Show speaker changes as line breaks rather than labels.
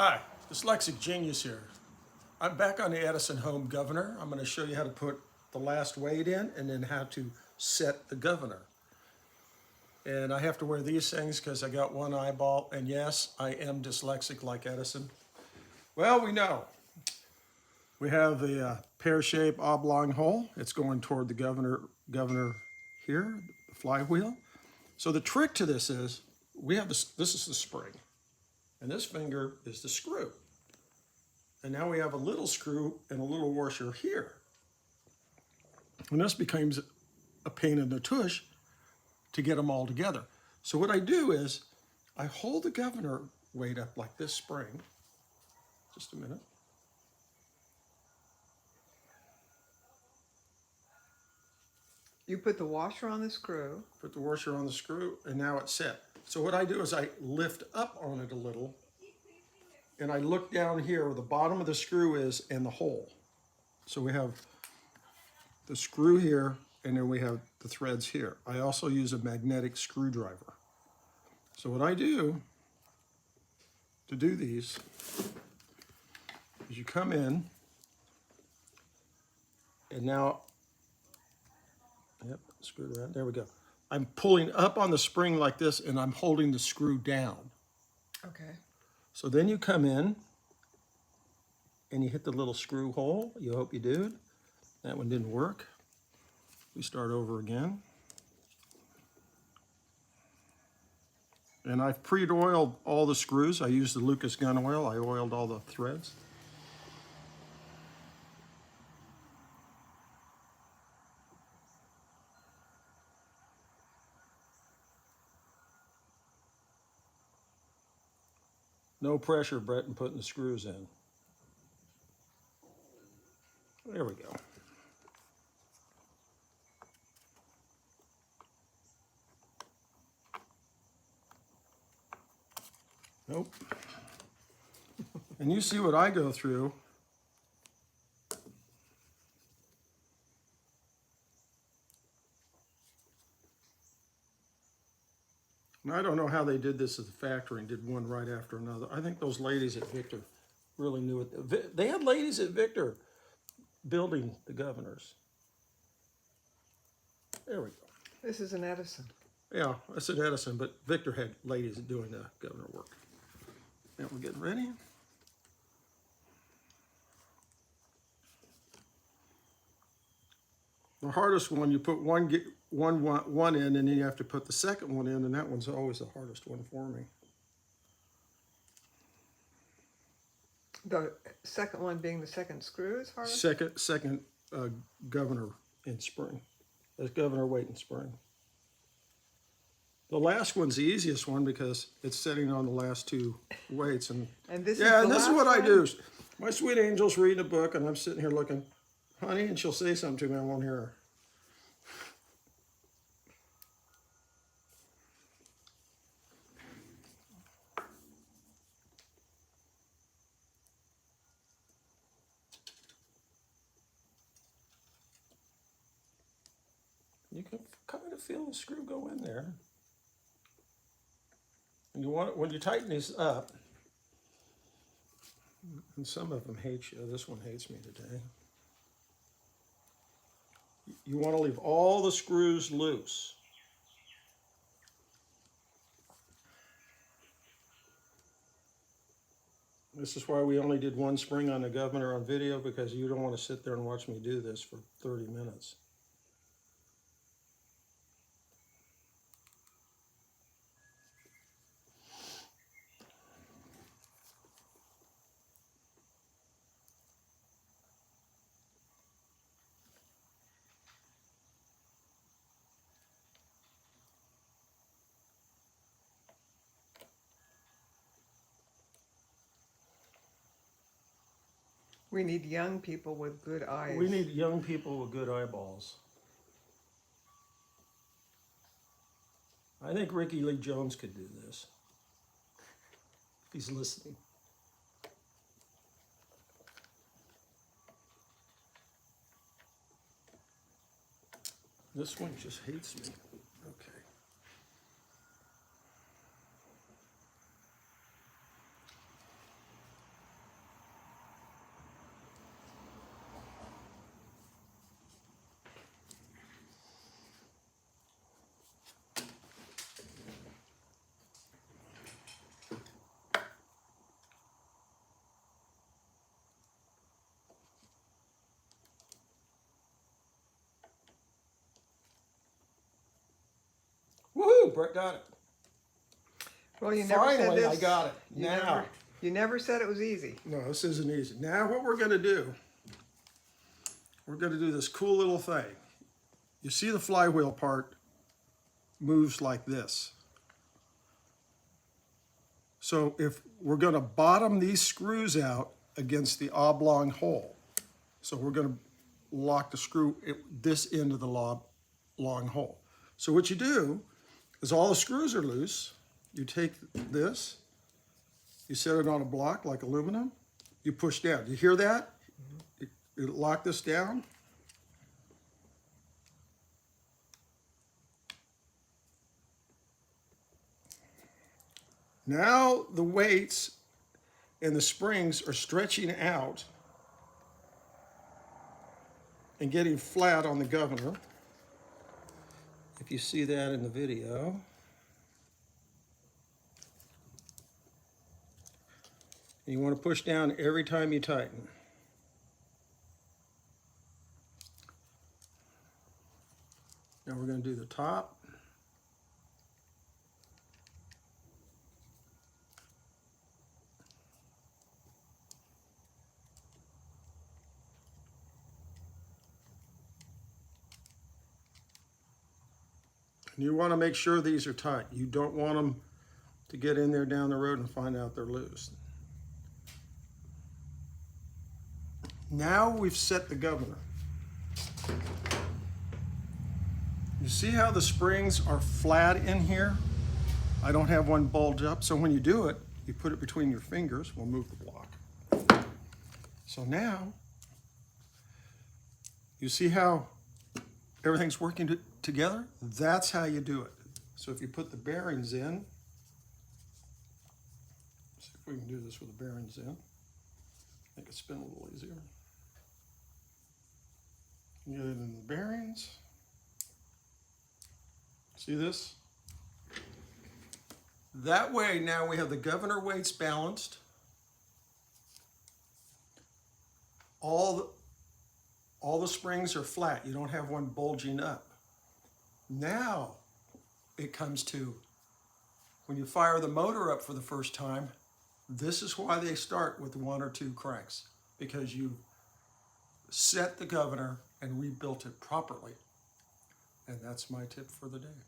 Hi, Dyslexic Genius here. I'm back on the Edison Home Governor. I'm going to show you how to put the last weight in and then how to set the governor. And I have to wear these things because I got one eyeball, and yes, I am dyslexic like Edison. Well, we know. We have the pear-shaped oblong hole. It's going toward the governor here, the flywheel. So the trick to this is, we have this is the spring, and this finger is the screw. And now we have a little screw and a little washer here. And this becomes a pain in the tush to get them all together. So what I do is I hold the governor weight up like this spring. Just a minute.
You put the washer on the screw.
Put the washer on the screw, and now it's set. So what I do is I lift up on it a little, and I look down here where the bottom of the screw is and the hole. So we have the screw here, and then we have the threads here. I also use a magnetic screwdriver. So what I do to do these is you come in, and now, screw it around, there we go. I'm pulling up on the spring like this, and I'm holding the screw down.
Okay.
So then you come in, and you hit the little screw hole. You hope you do. That one didn't work. We start over again. And I've pre-oiled all the screws. I used the Lucas gun oil. I oiled all the threads. No pressure, Brett, in putting the screws in. There we go. Nope. And you see what I go through. And I don't know how they did this at the factory and did one right after another. I think those ladies at Victor really knew it. They had ladies at Victor building the governors. There we go.
This is an Edison.
Yeah, I said Edison, but Victor had ladies doing the governor work. Now we're getting ready. The hardest one, you put one in, and then you have to put the second one in, and that one's always the hardest one for me.
The second one being the second screw is hardest?
Second governor in spring. That's governor weight in spring. The last one's the easiest one because it's sitting on the last two weights. And
this
this
is
is what I
one?
do. My sweet angel's reading a book, and I'm sitting here looking, honey, and she'll say something to me, I won't hear her. You can kind of feel the screw go in there. And you want it, when you tighten these up, and some of them hate you. This one hates me today. You want to leave all the screws loose. This is why we only did one spring on the governor on video, because you don't want to sit there and watch me do this for 30 minutes.
We need young people with good eyes.
We need young people with good eyeballs. I think Ricky Lee Jones could do this. He's listening. This one just hates me. Okay. Brett got it.
Well, you never said
Finally,
this.
I got it.
You
Now.
never, you never said it was easy.
No, this isn't easy. Now what we're going to do, we're going to do this cool little thing. You see the flywheel part moves like this. So if we're going to bottom these screws out against the oblong hole, so we're going to lock the screw at this end of the long hole. So what you do is all the screws are loose. You take this, you set it on a block like aluminum, you push down. You hear that? You lock this down. Now the weights and the springs are stretching out and getting flat on the governor. If you see that in the video. And you want to push down every time you tighten. Now we're going to do the top. And you want to make sure these are tight. You don't want them to get in there down the road and find out they're loose. Now we've set the governor. You see how the springs are flat in here? I don't have one bulge up, so when you do it, you put it between your fingers. We'll move the block. So now, you see how everything's working together? That's how you do it. So if you put the bearings in, see if we can do this with the bearings in. Make it spin a little easier. Get it in the bearings. See this? That way now we have the governor weights balanced. All the springs are flat. You don't have one bulging up. Now it comes to when you fire the motor up for the first time, this is why they start with 1 or 2 cranks, because you set the governor and rebuilt it properly. And that's my tip for the day.